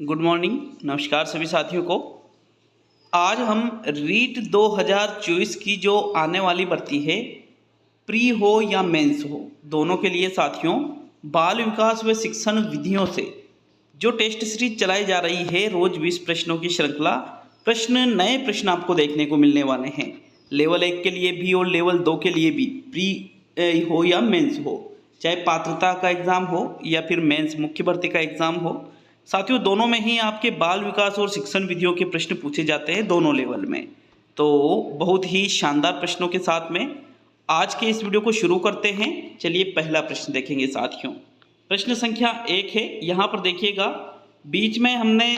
Good morning, नमस्कार सभी साथियों को। आज हम रीट 2024 की जो आने वाली भर्ती है, प्री हो या मेंस हो, दोनों के लिए साथियों बाल विकास व शिक्षण विधियों से जो टेस्ट सीरीज चलाई जा रही है, रोज 20 प्रश्नों की श्रृंखला। नए प्रश्न आपको देखने को मिलने वाले हैं, लेवल 1 के लिए भी और लेवल 2 के लिए भी, प्री हो या मेंस हो, चाहे पात्रता का एग्ज़ाम हो या फिर मेंस मुख्य भर्ती का एग्ज़ाम हो। साथियों, दोनों में ही आपके बाल विकास और शिक्षण विधियों के प्रश्न पूछे जाते हैं, दोनों लेवल में। तो बहुत ही शानदार प्रश्नों के साथ में आज के इस वीडियो को शुरू करते हैं। चलिए पहला प्रश्न देखेंगे साथियों। प्रश्न संख्या 1 है, यहाँ पर देखिएगा। बीच में हमने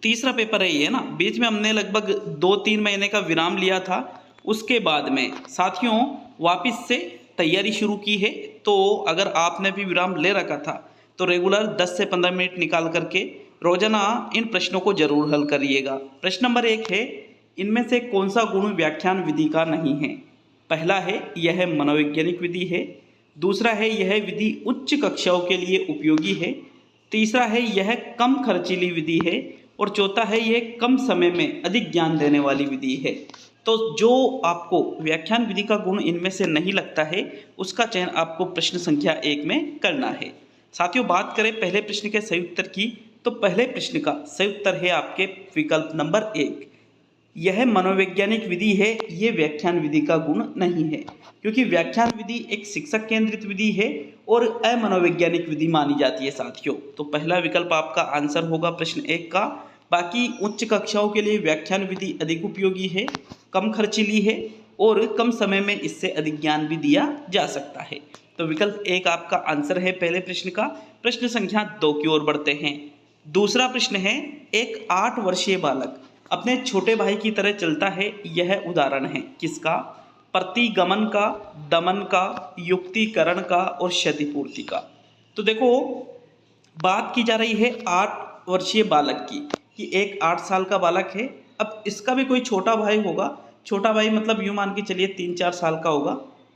तीसरा पेपर है ये ना, बीच में हमने लगभग 2-3 महीने का विराम लिया था। उसके बाद में साथियों वापस से तैयारी शुरू की है। तो अगर आपने भी विराम ले रखा था तो रेगुलर 10 से 15 मिनट निकाल करके रोजाना इन प्रश्नों को जरूर हल करिएगा। प्रश्न नंबर 1 है, इनमें से कौन सा गुण व्याख्यान विधि का नहीं है? पहला है यह मनोवैज्ञानिक विधि है, दूसरा है यह विधि उच्च कक्षाओं के लिए उपयोगी है, तीसरा है यह कम खर्चीली विधि है, और चौथा है यह कम समय में अधिक ज्ञान देने वाली विधि है। तो जो आपको व्याख्यान विधि का गुण इनमें से नहीं लगता है, उसका चयन आपको प्रश्न संख्या 1 में करना है। साथियों, बात करें पहले प्रश्न के सही उत्तर की, तो पहले प्रश्न का सही उत्तर है आपके विकल्प नंबर 1। यह मनोवैज्ञानिक विधि है, ये व्याख्यान विधि का गुण नहीं है, क्योंकि व्याख्यान विधि एक शिक्षक केंद्रित विधि है और अमनोवैज्ञानिक विधि मानी जाती है साथियों। तो पहला विकल्प आपका आंसर होगा प्रश्न 1 का। बाकी उच्च कक्षाओं के लिए व्याख्यान विधि अधिक उपयोगी है, कम खर्चीली है और कम समय में इससे अधिक ज्ञान भी दिया जा सकता है। तो विकल्प 1 आपका आंसर है पहले प्रश्न का। प्रश्न संख्या 2 की ओर बढ़ते हैं। दूसरा प्रश्न है, एक 8 वर्षीय बालक अपने छोटे भाई की तरह चलता है, यह उदाहरण है किसका? प्रतिगमन का, दमन का, युक्तिकरण का और क्षतिपूर्ति का। तो देखो, बात की जा रही है 8 वर्षीय बालक की, कि एक 8 साल का बालक है। अब इसका भी कोई छोटा भाई होगा, छोटा भाई मतलब यूँ मान के चलिए 3-4 साल का होगा,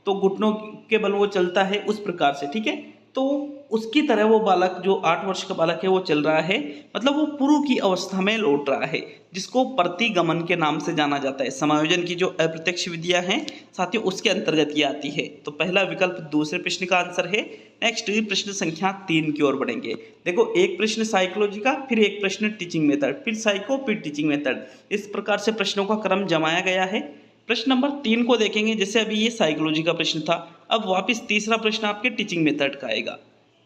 तो घुटनों के बल वो चलता है उस प्रकार से, ठीक है। तो उसकी तरह वो बालक, जो 8 वर्ष का बालक है, वो चल रहा है, मतलब वो पूर्व की अवस्था में लौट रहा है, जिसको प्रतिगमन के नाम से जाना जाता है। समायोजन की जो अप्रत्यक्ष विधियां हैं साथियों, उसके अंतर्गत ये आती है। तो पहला विकल्प दूसरे प्रश्न का आंसर है। नेक्स्ट प्रश्न संख्या 3 की ओर बढ़ेंगे। देखो, एक प्रश्न साइकोलॉजी का, फिर एक प्रश्न टीचिंग मेथड, फिर साइको, फिर टीचिंग मेथड, इस प्रकार से प्रश्नों का क्रम जमाया गया है। प्रश्न नंबर 3 को देखेंगे। जैसे अभी ये साइकोलॉजी का प्रश्न था, अब वापस तीसरा प्रश्न आपके टीचिंग मेथड का आएगा।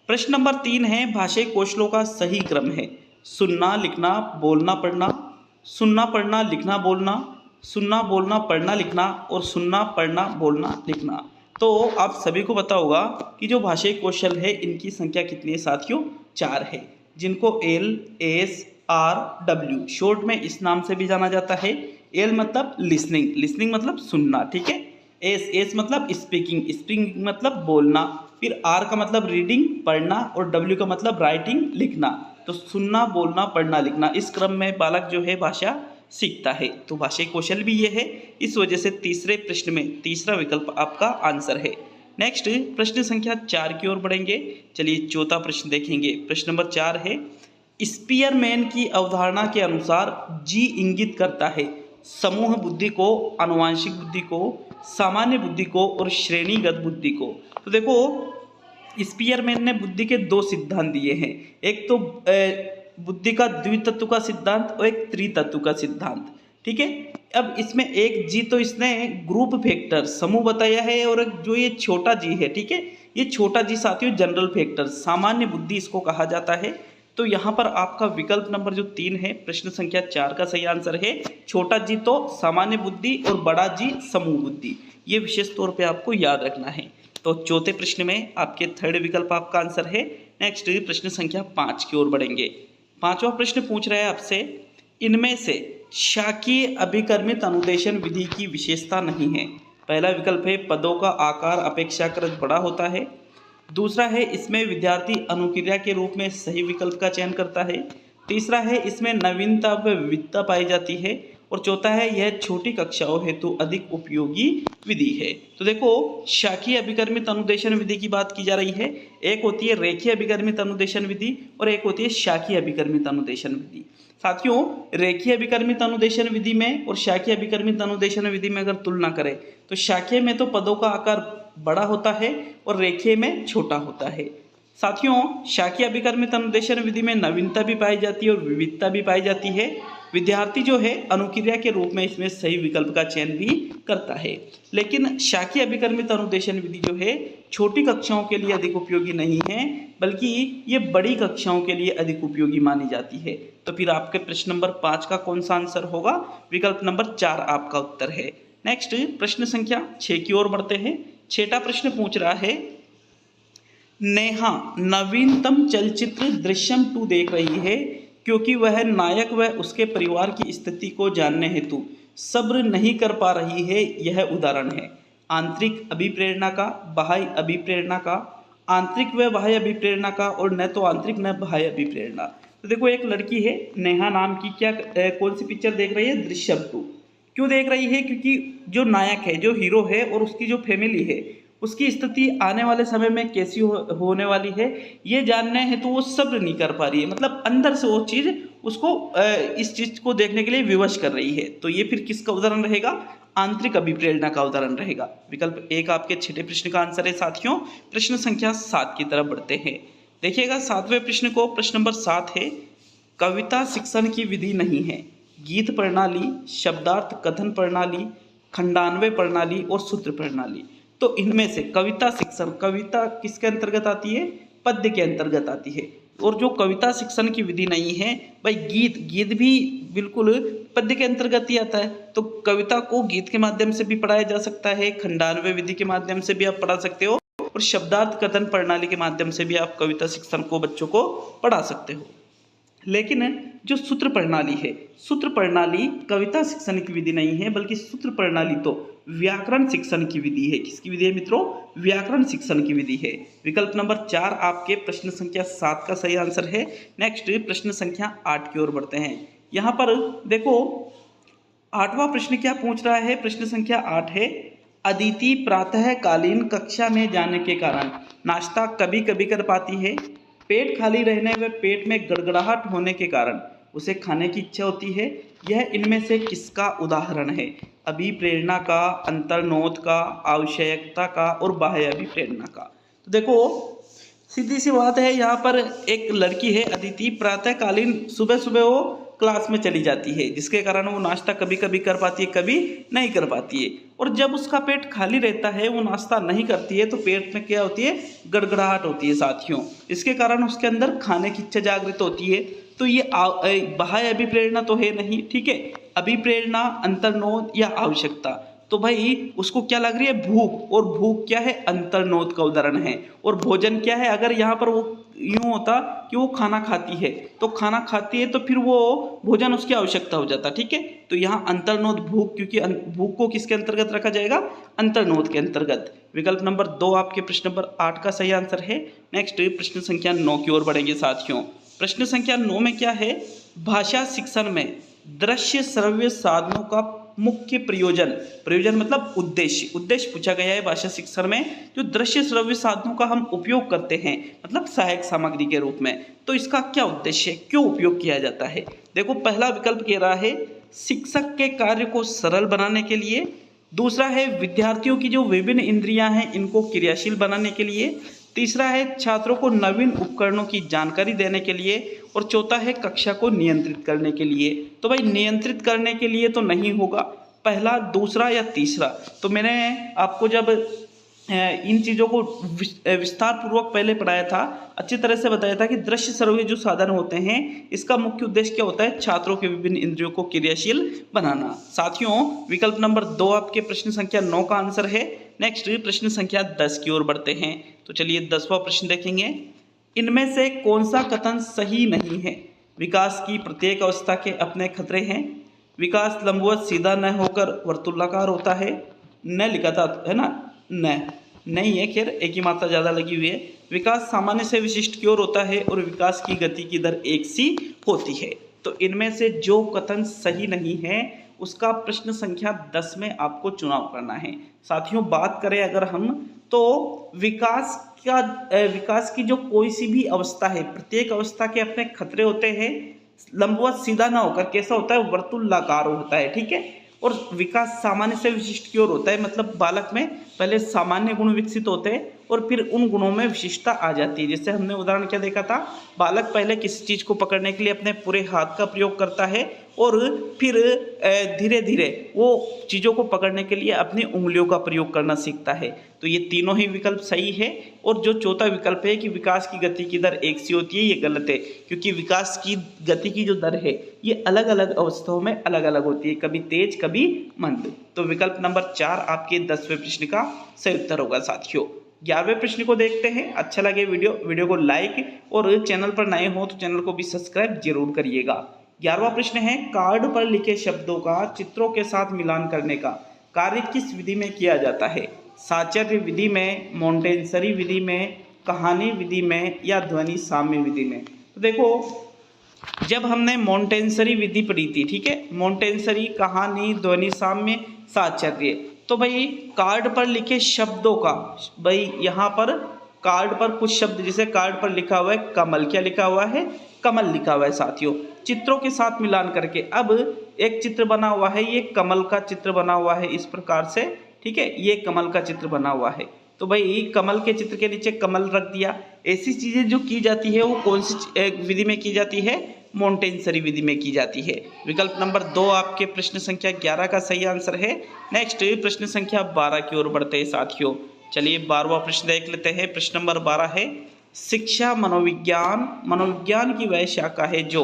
प्रश्न नंबर 3 है, भाषाई कौशलों का सही क्रम है सुनना, लिखना, बोलना, पढ़ना, सुनना, पढ़ना, लिखना, बोलना, सुनना, बोलना, पढ़ना, लिखना और सुनना, पढ़ना, बोलना, लिखना। तो आप सभी को पता होगा कि जो भाषाई कौशल है, इनकी संख्या कितनी है साथियों? 4 है, जिनको LSRW शॉर्ट में इस नाम से भी जाना जाता है। एल मतलब लिसनिंग, लिसनिंग मतलब सुनना, ठीक है। एस मतलब स्पीकिंग, स्पीकिंग मतलब बोलना, फिर आर का मतलब रीडिंग, पढ़ना, और डब्ल्यू का मतलब राइटिंग, लिखना। तो सुनना, बोलना, पढ़ना, लिखना, इस क्रम में बालक जो है भाषा सीखता है। तो भाषाई कौशल भी ये है, इस वजह से तीसरे प्रश्न में तीसरा विकल्प आपका आंसर है। नेक्स्ट प्रश्न संख्या 4 की ओर बढ़ेंगे। चलिए चौथा प्रश्न देखेंगे। प्रश्न नंबर 4 है, स्पीयरमैन की अवधारणा के अनुसार जी इंगित करता है समूह बुद्धि को, आनुवांशिक बुद्धि को, सामान्य बुद्धि को और श्रेणीगत बुद्धि को। तो देखो, स्पीयरमैन ने बुद्धि के 2 सिद्धांत दिए हैं। एक तो बुद्धि का द्वितत्व का सिद्धांत और एक त्रितत्व का सिद्धांत, ठीक है। अब इसमें एक जी तो इसने ग्रुप फैक्टर समूह बताया है, और जो ये छोटा जी है, ठीक है, ये छोटा जी साथियों जनरल फैक्टर, सामान्य बुद्धि इसको कहा जाता है। तो यहाँ पर आपका विकल्प नंबर जो 3 है, प्रश्न संख्या 4 का सही आंसर है। छोटा जी तो सामान्य बुद्धि और बड़ा जी समूह बुद्धि, ये विशेष तौर पे आपको याद रखना है। तो चौथे प्रश्न में आपके थर्ड विकल्प आपका आंसर है। नेक्स्ट प्रश्न संख्या 5 की ओर बढ़ेंगे। 5वां प्रश्न पूछ रहा है आपसे, इनमें से शाकीय अभिकर्मित अनुदेशन विधि की विशेषता नहीं है। पहला विकल्प है, पदों का आकार अपेक्षाकृत बड़ा होता है। दूसरा है, इसमें विद्यार्थी अनुक्रिया के रूप में सही विकल्प का चयन करता है। तीसरा है, इसमें नवीनता व विविधता पाई जाती है। और चौथा है यह छोटी कक्षाओं हेतु अधिक उपयोगी विधि है। तो देखो शाखीय अभिकर्मित अनुदेशन विधि की बात की जा रही है। एक होती है रेखीय अभिकर्मित अनुदेशन विधि और एक होती है शाखीय अभिकर्मित अनुदेशन विधि। साथियों रेखीय अभिकर्मित अनुदेशन विधि में और शाखीय अभिकर्मित अनुदेशन विधि में अगर तुलना करें तो शाखीय में तो पदों का आकार बड़ा होता है और रेखीय में छोटा होता है। साथियों शाखीय अभिकर्मित अनुदेशन विधि में नवीनता भी पाई जाती है और विविधता भी पाई जाती है। विद्यार्थी जो है अनुक्रिया के रूप में इसमें सही विकल्प का चयन भी करता है। लेकिन शाखीय अभिकर्मित अनुदेशन विधि जो है छोटी कक्षाओं के लिए अधिक उपयोगी नहीं है, बल्कि ये बड़ी कक्षाओं के लिए अधिक उपयोगी मानी जाती है। तो फिर आपके प्रश्न नंबर 5 का कौन सा आंसर होगा? विकल्प नंबर 4 आपका उत्तर है। नेक्स्ट प्रश्न संख्या 6 की ओर बढ़ते हैं। छठा प्रश्न पूछ रहा है, नेहा नवीनतम चलचित्र दृश्यम 2 देख रही है क्योंकि वह नायक व उसके परिवार की स्थिति को जानने हेतु सब्र नहीं कर पा रही है। यह उदाहरण है आंतरिक अभिप्रेरणा का, बाह्य अभिप्रेरणा का, आंतरिक व बाह्य अभिप्रेरणा का, और न तो आंतरिक न बाह्य अभिप्रेरणा। तो देखो एक लड़की है नेहा नाम की, क्या कौन सी पिक्चर देख रही है? दृश्यम 2। क्यों देख रही है? क्योंकि जो नायक है, जो हीरो है और उसकी जो फैमिली है उसकी स्थिति आने वाले समय में कैसी होने वाली है ये जानने हैं तो वो सब्र नहीं कर पा रही है। मतलब अंदर से वो चीज़ उसको इस चीज़ को देखने के लिए विवश कर रही है। तो ये फिर किसका उदाहरण रहेगा? आंतरिक अभिप्रेरणा का उदाहरण रहेगा। विकल्प 1 आपके छठे प्रश्न का आंसर है। साथियों प्रश्न संख्या 7 की तरफ बढ़ते हैं। देखिएगा 7वें प्रश्न को, प्रश्न नंबर 7 है, कविता शिक्षण की विधि नहीं है। गीत प्रणाली, शब्दार्थ कथन प्रणाली, खंडान्वय प्रणाली और सूत्र प्रणाली। तो इनमें से कविता शिक्षण, कविता किसके अंतर्गत आती है? पद्य के अंतर्गत आती है। और जो कविता शिक्षण की विधि नहीं है भाई, गीत भी बिल्कुल पद्य के अंतर्गत ही आता है। तो कविता को गीत के माध्यम से भी पढ़ाया जा सकता है, खंडान्वय विधि के माध्यम से भी आप पढ़ा सकते हो, और शब्दार्थ कथन प्रणाली के माध्यम से भी आप कविता शिक्षण को बच्चों को पढ़ा सकते हो। लेकिन जो सूत्र प्रणाली है, सूत्र प्रणाली कविता शिक्षण की विधि नहीं है, बल्कि सूत्र प्रणाली तो व्याकरण शिक्षण की विधि है। किसकी विधि है मित्रों? व्याकरण शिक्षण की विधि है। विकल्प नंबर 4 आपके प्रश्न संख्या 7 का सही आंसर है। नेक्स्ट प्रश्न संख्या 8 की ओर बढ़ते हैं। यहाँ पर देखो 8वां प्रश्न क्या पूछ रहा है? प्रश्न संख्या 8 है, अदिति प्रातःकालीन कक्षा में जाने के कारण नाश्ता कभी कभी कर पाती है। पेट खाली रहने व पेट में गड़गड़ाहट होने के कारण उसे खाने की इच्छा होती है। यह इनमें से किसका उदाहरण है? अभिप्रेरणा का, अंतर्नोद का, आवश्यकता का और बाह्य अभिप्रेरणा का। तो देखो सीधी सी बात है, यहाँ पर एक लड़की है अदिति, प्रातःकालीन सुबह सुबह वो क्लास में चली जाती है, जिसके कारण वो नाश्ता कभी कभी कर पाती है, कभी नहीं कर पाती है। और जब उसका पेट खाली रहता है, वो नाश्ता नहीं करती है, तो पेट में क्या होती है? गड़गड़ाहट होती है साथियों। इसके कारण उसके अंदर खाने की इच्छा जागृत होती है। तो ये बाह्य अभिप्रेरणा तो है नहीं, ठीक है। अभिप्रेरणा, अंतर्नोद या आवश्यकता, तो भाई उसको क्या लग रही है? भूख। और भूख क्या है? अंतर्नोद का उदाहरण है। और भोजन क्या है? अगर यहाँ पर वो यूं होता कि वो खाना खाती है, तो खाना खाती है तो फिर वो भोजन उसकी आवश्यकता हो जाता, ठीक है। तो यहाँ अंतर्नोद भूख, क्योंकि भूख को किसके अंतर्गत रखा जाएगा? अंतर्नोद के अंतर्गत। विकल्प नंबर 2 आपके प्रश्न नंबर 8 का सही आंसर है। नेक्स्ट प्रश्न संख्या 9 की ओर बढ़ेंगे साथियों। प्रश्न संख्या 9 में क्या है? भाषा शिक्षण में दृश्य श्रव्य साधनों का मुख्य प्रयोजन, प्रयोजन मतलब उद्देश्य, उद्देश्य पूछा गया है भाषा शिक्षण में। जो दृश्य श्रव्य साधनों का हम उपयोग करते हैं, मतलब सहायक सामग्री के रूप में, तो इसका क्या उद्देश्य है, क्यों उपयोग किया जाता है? देखो पहला विकल्प कह रहा है शिक्षक के कार्य को सरल बनाने के लिए, दूसरा है विद्यार्थियों की जो विभिन्न इंद्रियां हैं इनको क्रियाशील बनाने के लिए, तीसरा है छात्रों को नवीन उपकरणों की जानकारी देने के लिए, और चौथा है कक्षा को नियंत्रित करने के लिए। तो भाई नियंत्रित करने के लिए तो नहीं होगा, पहला, दूसरा या तीसरा। तो मैंने आपको जब इन चीज़ों को विस्तार पूर्वक पहले पढ़ाया था, अच्छी तरह से बताया था कि दृश्य श्रव्य जो साधन होते हैं इसका मुख्य उद्देश्य क्या होता है? छात्रों के विभिन्न इंद्रियों को क्रियाशील बनाना। साथियों विकल्प नंबर 2 आपके प्रश्न संख्या 9 का आंसर है। नेक्स्ट प्रश्न संख्या 10 की ओर बढ़ते हैं। तो चलिए 10वां प्रश्न देखेंगे। इनमें से कौन सा कथन सही नहीं है? विकास की प्रत्येक अवस्था के अपने खतरे हैं, विकास लंबवत सीधा न होकर वर्तुलाकार होता है, न लिखा था है ना, न नहीं है, खैर एक ही मात्रा ज़्यादा लगी हुई है, विकास सामान्य से विशिष्ट की ओर होता है, और विकास की गति की दर एक सी होती है। तो इनमें से जो कथन सही नहीं है उसका प्रश्न संख्या 10 में आपको चुनाव करना है। साथियों, बात करें अगर हम तो विकास की जो कोई सी भी अवस्था है, प्रत्येक अवस्था के अपने खतरे होते हैं। लंबवत सीधा ना होकर कैसा होता है, वर्तुलाकार होता है, ठीक है। और विकास सामान्य से विशिष्ट की ओर होता है, मतलब बालक में पहले सामान्य गुण विकसित होते हैं और फिर उन गुणों में विशिष्टता आ जाती है। जैसे हमने उदाहरण क्या देखा था, बालक पहले किसी चीज को पकड़ने के लिए अपने पूरे हाथ का प्रयोग करता है और फिर धीरे धीरे वो चीज़ों को पकड़ने के लिए अपनी उंगलियों का प्रयोग करना सीखता है। तो ये तीनों ही विकल्प सही है। और जो चौथा विकल्प है कि विकास की गति की दर एक सी होती है, ये गलत है, क्योंकि विकास की गति की जो दर है ये अलग अलग अवस्थाओं में अलग अलग होती है, कभी तेज कभी मंद। तो विकल्प नंबर 4 आपके 10वें प्रश्न का सही उत्तर होगा। साथियों, 11वें प्रश्न को देखते हैं। अच्छा लगे वीडियो को लाइक और चैनल पर नए हो तो चैनल को भी सब्सक्राइब जरूर करिएगा। 11वां प्रश्न है, कार्ड पर लिखे शब्दों का चित्रों के साथ मिलान करने का कार्य किस विधि में किया जाता है? साचर्य विधि में, मोंटेसरी विधि में, कहानी विधि में या ध्वनि साम्य विधि में? तो देखो, जब हमने मोंटेसरी विधि पढ़ी थी, ठीक है, मोंटेसरी, कहानी, ध्वनि साम्य, साचर्य, तो भाई कार्ड पर लिखे शब्दों का, भाई यहाँ पर कार्ड पर कुछ शब्द, जैसे कार्ड पर लिखा हुआ है कमल, क्या लिखा हुआ है, कमल लिखा हुआ है साथियों, चित्रों के साथ मिलान करके। अब एक चित्र बना हुआ है, ये कमल का चित्र बना हुआ है इस प्रकार से, ठीक है, ये कमल का चित्र बना हुआ है। तो भाई कमल के चित्र के नीचे कमल रख दिया। ऐसी चीजें जो की जाती है वो कौन सी विधि में की जाती है? मोंटेसरी विधि में की जाती है। विकल्प नंबर 2 आपके प्रश्न संख्या 11 का सही आंसर है। नेक्स्ट प्रश्न संख्या 12 की ओर बढ़ते हैं साथियों। चलिए 12वां प्रश्न देख लेते हैं। प्रश्न नंबर 12 है, शिक्षा मनोविज्ञान की वह शाखा है जो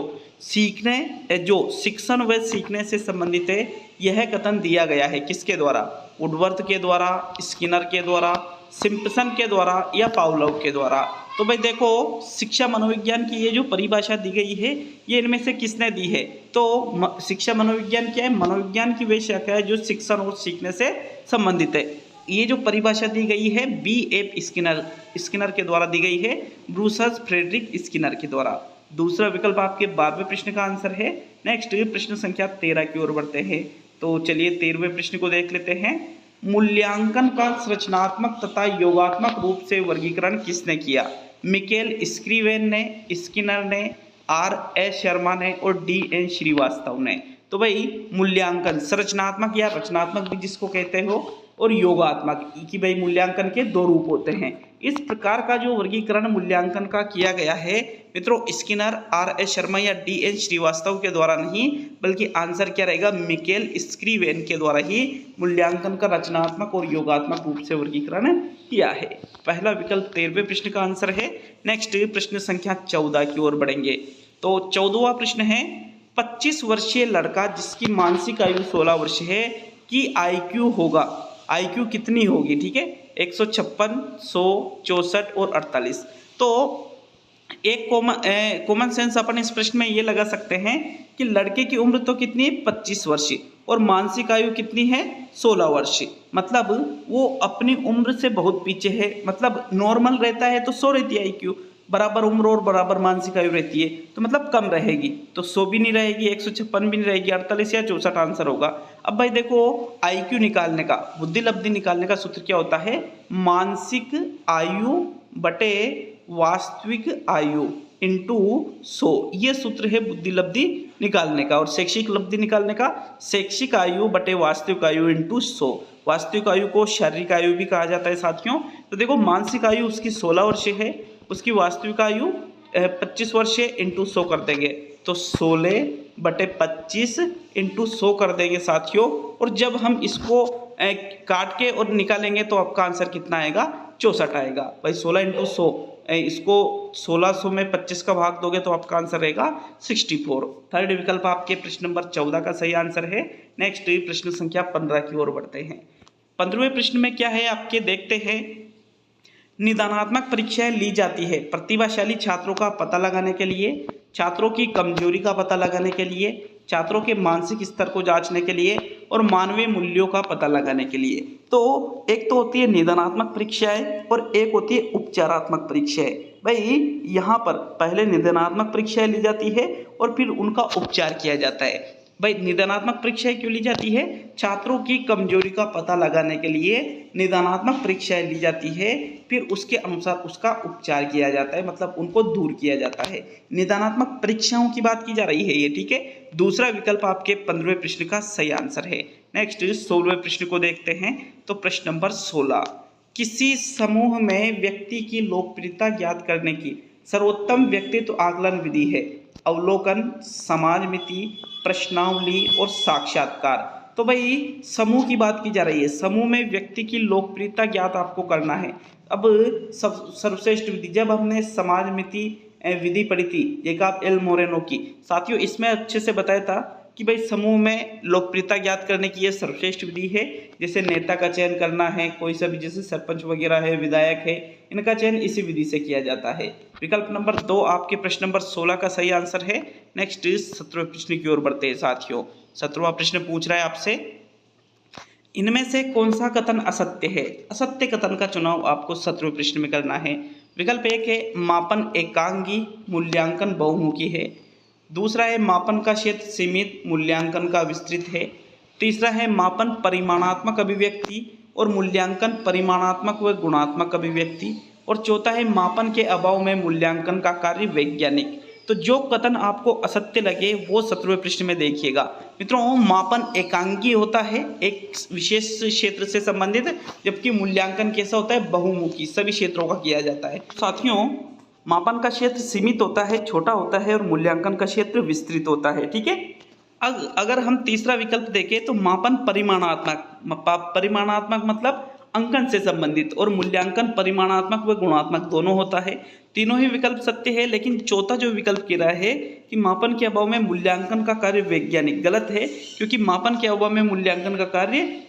शिक्षण व सीखने से संबंधित है। यह कथन दिया गया है किसके द्वारा? वुडवर्थ के द्वारा, स्किनर के द्वारा, सिम्पसन के द्वारा या पावलोव के द्वारा? तो भाई देखो, शिक्षा मनोविज्ञान की ये जो परिभाषा दी गई है ये इनमें से किसने दी है? तो शिक्षा मनोविज्ञान क्या है? मनोविज्ञान की वह शाखा है जो शिक्षण और सीखने से संबंधित है। ये जो परिभाषा दी गई है B.F. स्किनर के द्वारा दी गई है, ब्रूसस फ्रेडरिक स्किनर के द्वारा। दूसरा विकल्प आपके 12वें प्रश्न का आंसर है। नेक्स्ट प्रश्न संख्या 13 की ओर बढ़ते हैं। तो चलिए 13वें प्रश्न को देख लेते हैं। मूल्यांकन का रचनात्मक तथा योगात्मक रूप से वर्गीकरण किसने किया? मिकेल स्क्रीवेन ने, स्किनर ने, R.S. शर्मा ने और D.N. श्रीवास्तव ने? तो भाई मूल्यांकन, संरचनात्मक या रचनात्मक भी जिसको कहते हो, और योगात्मक, की भाई मूल्यांकन के 2 रूप होते हैं। इस प्रकार का जो वर्गीकरण मूल्यांकन का किया गया है मित्रों, स्किनर, R.S. शर्मा या D.N. श्रीवास्तव के द्वारा नहीं, बल्कि आंसर क्या रहेगा? मिकेल स्क्रीवेन के द्वारा ही मूल्यांकन का रचनात्मक और योगात्मक रूप से वर्गीकरण किया है। पहला विकल्प 13वें प्रश्न का आंसर है। नेक्स्ट प्रश्न संख्या 14 की ओर बढ़ेंगे। तो 14वां प्रश्न है, 25 वर्षीय लड़का जिसकी मानसिक आयु 16 वर्ष है की IQ होगा, IQ कितनी होगी? ठीक है, 156, 100, 64 और 48। तो एक कॉमन सेंस अपन इस प्रश्न में ये लगा सकते हैं कि लड़के की उम्र तो कितनी है? 25 वर्ष, और मानसिक आयु कितनी है? 16 वर्ष। मतलब वो अपनी उम्र से बहुत पीछे है, मतलब नॉर्मल रहता है तो 100 रहती है IQ, बराबर उम्र और बराबर मानसिक आयु रहती है तो मतलब कम रहेगी, तो 100 भी नहीं रहेगी, 156 भी नहीं रहेगी, 48 या 64 आंसर होगा। अब भाई देखो, IQ निकालने का, बुद्धि लब्धि निकालने का सूत्र क्या होता है? मानसिक आयु बटे वास्तविक आयु इंटू 100, ये सूत्र है बुद्धि लब्धि निकालने का। और शैक्षिक लब्धि निकालने का, शैक्षिक आयु बटे वास्तविक आयु इंटू 100। वास्तविक आयु को शारीरिक आयु भी कहा जाता है साथियों। तो देखो, मानसिक आयु उसकी 16 वर्ष है, उसकी वास्तविक आयु 25 वर्ष इंटू 100 कर देंगे, तो 16 बटे 25 इंटू 100 कर देंगे साथियों। और जब हम इसको काट के और निकालेंगे तो आपका आंसर कितना आएगा? 64 आएगा। भाई 16 इंटू 100, इसको 1600 में 25 का भाग दोगे तो आपका आंसर रहेगा 64। थर्ड विकल्प आपके प्रश्न नंबर 14 का सही आंसर है। नेक्स्ट प्रश्न संख्या 15 की ओर बढ़ते हैं। 15वें प्रश्न में क्या है आपके, देखते हैं। निदानात्मक परीक्षाएं ली जाती है प्रतिभाशाली छात्रों का पता लगाने के लिए, छात्रों की कमजोरी का पता लगाने के लिए, छात्रों के मानसिक स्तर को जांचने के लिए और मानवीय मूल्यों का पता लगाने के लिए। तो एक तो होती है निदानात्मक परीक्षाएं और एक होती है उपचारात्मक परीक्षाएं। भाई यहाँ पर पहले निदानात्मक परीक्षाएं ली जाती है और फिर उनका उपचार किया जाता है। भाई निदानात्मक परीक्षाएं क्यों ली जाती है? छात्रों की कमजोरी का पता लगाने के लिए निदानात्मक परीक्षाएं ली जाती है, फिर उसके अनुसार उसका उपचार किया जाता है, मतलब उनको दूर किया जाता है। निदानात्मक परीक्षाओं की बात की जा रही है ये, ठीक है। दूसरा विकल्प आपके 15वें प्रश्न का सही आंसर है। नेक्स्ट 16वें प्रश्न को देखते हैं। तो प्रश्न नंबर 16, किसी समूह में व्यक्ति की लोकप्रियता ज्ञात करने की सर्वोत्तम व्यक्तित्व आकलन विधि है? अवलोकन, समाजमिति, प्रश्नावली और साक्षात्कार। तो भाई समूह की बात की जा रही है, समूह में व्यक्ति की लोकप्रियता ज्ञात आपको करना है। अब सर्वश्रेष्ठ विधि, जब हमने समाजमिति विधि पढ़ी थी जेकब एल मोरेनो की, साथियों इसमें अच्छे से बताया था कि भाई समूह में लोकप्रियता ज्ञात करने की यह सर्वश्रेष्ठ विधि है। जैसे नेता का चयन करना है, कोई सा भी जैसे सरपंच वगैरह है, विधायक है, इनका चयन इसी विधि से किया जाता है। विकल्प नंबर 2 आपके प्रश्न नंबर 16 का सही आंसर है। नेक्स्ट 17वें प्रश्न की ओर बढ़ते हैं साथियों। 17वां प्रश्न पूछ रहा है आपसे, इनमें से कौन सा कथन असत्य है? असत्य कथन का चुनाव आपको 17वें प्रश्न में करना है। विकल्प 1 है मापन एकांगी, मूल्यांकन बहुमुखी है। दूसरा है मापन का क्षेत्र सीमित, मूल्यांकन का विस्तृत है। तीसरा है मापन परिमाणात्मक अभिव्यक्ति और मूल्यांकन परिमाणात्मक व गुणात्मक अभिव्यक्ति। और चौथा है मापन के अभाव में मूल्यांकन का कार्य वैज्ञानिक। तो जो कथन आपको असत्य लगे वो 17वें प्रश्न में देखिएगा। मित्रों, मापन एकांगी होता है, एक विशेष क्षेत्र से संबंधित, जबकि मूल्यांकन कैसा होता है? बहुमुखी, सभी क्षेत्रों का किया जाता है। साथियों, मापन का क्षेत्र सीमित होता है, छोटा होता है, और मूल्यांकन का क्षेत्र विस्तृत होता है, ठीक है। अगर हम तीसरा विकल्प देखें तो मापन परिमाणात्मक मतलब अंकन से संबंधित, और मूल्यांकन परिमाणात्मक व गुणात्मक दोनों होता है। तीनों ही विकल्प सत्य है, लेकिन चौथा जो विकल्प कह रहा है कि मापन के अभाव में मूल्यांकन का कार्य वैज्ञानिक, गलत है, क्योंकि मापन के अभाव में मूल्यांकन का कार्य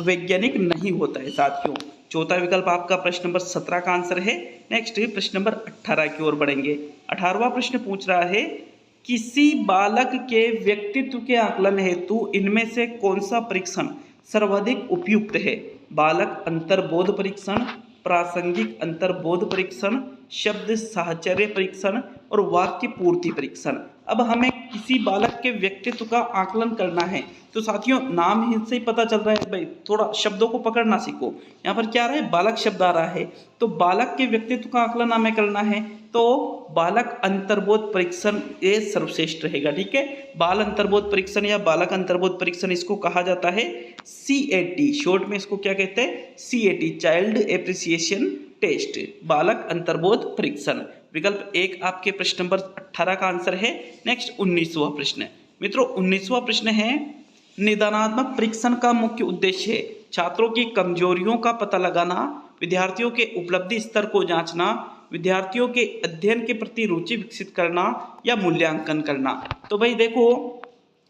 वैज्ञानिक नहीं होता है साथियों। चौथा विकल्प आपका प्रश्न नंबर 17 का आंसर है। नेक्स्ट प्रश्न नंबर 18 की ओर बढ़ेंगे। 18वां प्रश्न पूछ रहा है, किसी बालक के व्यक्तित्व के आकलन हेतु इनमें से कौन सा परीक्षण सर्वाधिक उपयुक्त है? बालक अंतर्बोध परीक्षण, प्रासंगिक अंतर्बोध परीक्षण, शब्द साहचर्य परीक्षण और वाक्य पूर्ति परीक्षण। अब हमें किसी बालक के व्यक्तित्व का आकलन करना है, तो साथियों नाम ही से ही पता चल रहा है, भाई थोड़ा शब्दों को पकड़ना सीखो। यहाँ पर क्या आ रहा है? बालक शब्द आ रहा है, तो बालक के व्यक्तित्व का आकलन हमें करना है, तो बालक अंतर्बोध परीक्षण ये सर्वश्रेष्ठ रहेगा, ठीक है। बाल अंतर्बोध परीक्षण या बालक अंतर्बोध परीक्षण इसको कहा जाता है CAT, शॉर्ट में इसको क्या कहते हैं? CAT, चाइल्ड एप्रिसिएशन टेस्ट, बालक अंतर्बोध परीक्षण। विकल्प 1 आपके प्रश्न नंबर 18 का आंसर है। नेक्स्ट 19वां प्रश्न। मित्रों 19वां प्रश्न है, निदानात्मक परीक्षण का मुख्य उद्देश्य है छात्रों की कमजोरियों का पता लगाना, विद्यार्थियों के उपलब्धि स्तर को जांचना, विद्यार्थियों के अध्ययन के प्रति रुचि विकसित करना या मूल्यांकन करना। तो भाई देखो,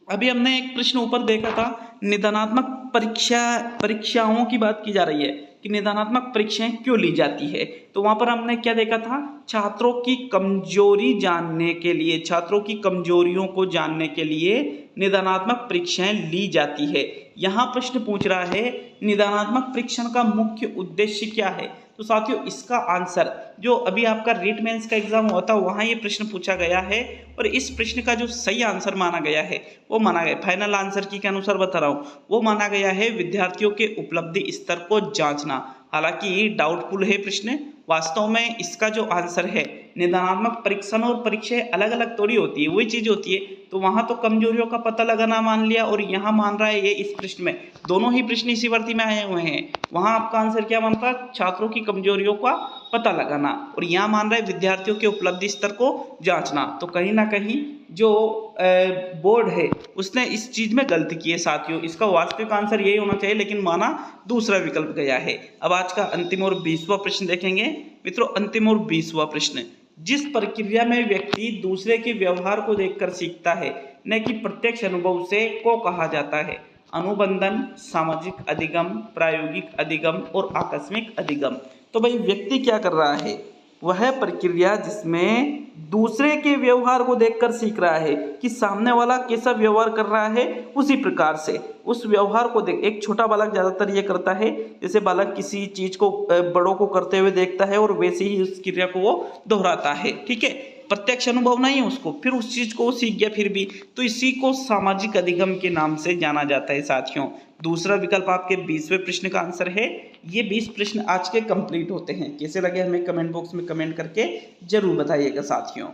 अभी हमने एक प्रश्न ऊपर देखा था, निदानात्मक परीक्षाओं की बात की जा रही है कि निदानात्मक परीक्षाएं क्यों ली जाती है। तो वहां पर हमने क्या देखा था? छात्रों की कमजोरी जानने के लिए, छात्रों की कमजोरियों को जानने के लिए निदानात्मक परीक्षाएं ली जाती है। यहाँ प्रश्न पूछ रहा है निदानात्मक परीक्षण का मुख्य उद्देश्य क्या है? तो साथियों इसका आंसर जो अभी आपका रीट मेंस का एग्जाम हुआ था वहाँ ये प्रश्न पूछा गया है, और इस प्रश्न का जो सही आंसर माना गया है वो माना गया, फाइनल आंसर की के अनुसार बता रहा हूँ, वो माना गया है विद्यार्थियों के उपलब्धि स्तर को जांचना। हालांकि डाउटफुल है प्रश्न, वास्तव में इसका जो आंसर है, निदानात्मक परीक्षण और परीक्षाएं अलग अलग थोड़ी होती है, वही चीज होती है। तो वहां तो कमजोरियों का पता लगाना मान लिया, और यहाँ मान रहा है ये इस प्रश्न में, दोनों ही प्रश्न इसी वर्ती में आए हुए हैं। वहां आपका आंसर क्या मानता है? छात्रों की कमजोरियों का पता लगाना, और यहाँ मान रहा है विद्यार्थियों के उपलब्धि स्तर को जांचना। तो कहीं ना कहीं जो बोर्ड है उसने इस चीज में गलती की है साथियों। इसका वास्तविक आंसर यही होना चाहिए, लेकिन माना दूसरा विकल्प गया है। अब आज का अंतिम और 20वां प्रश्न देखेंगे। मित्रों अंतिम और 20वां प्रश्न, जिस प्रक्रिया में व्यक्ति दूसरे के व्यवहार को देखकर सीखता है न कि प्रत्यक्ष अनुभव से, को कहा जाता है? अनुबंधन, सामाजिक अधिगम, प्रायोगिक अधिगम और आकस्मिक अधिगम। तो भाई व्यक्ति क्या कर रहा है? वह प्रक्रिया जिसमें दूसरे के व्यवहार को देखकर सीख रहा है कि सामने वाला कैसा व्यवहार कर रहा है, उसी प्रकार से उस व्यवहार को देख, एक छोटा बालक ज्यादातर ये करता है, जैसे बालक किसी चीज को बड़ों को करते हुए देखता है और वैसे ही उस क्रिया को वो दोहराता है, ठीक है। प्रत्यक्ष अनुभव नहीं है उसको, फिर उस चीज को वो सीख गया फिर भी, तो इसी को सामाजिक अधिगम के नाम से जाना जाता है साथियों। दूसरा विकल्प आपके 20वें प्रश्न का आंसर है। ये 20 प्रश्न आज के कंप्लीट होते हैं। कैसे लगे हमें कमेंट बॉक्स में कमेंट करके जरूर बताइएगा साथियों।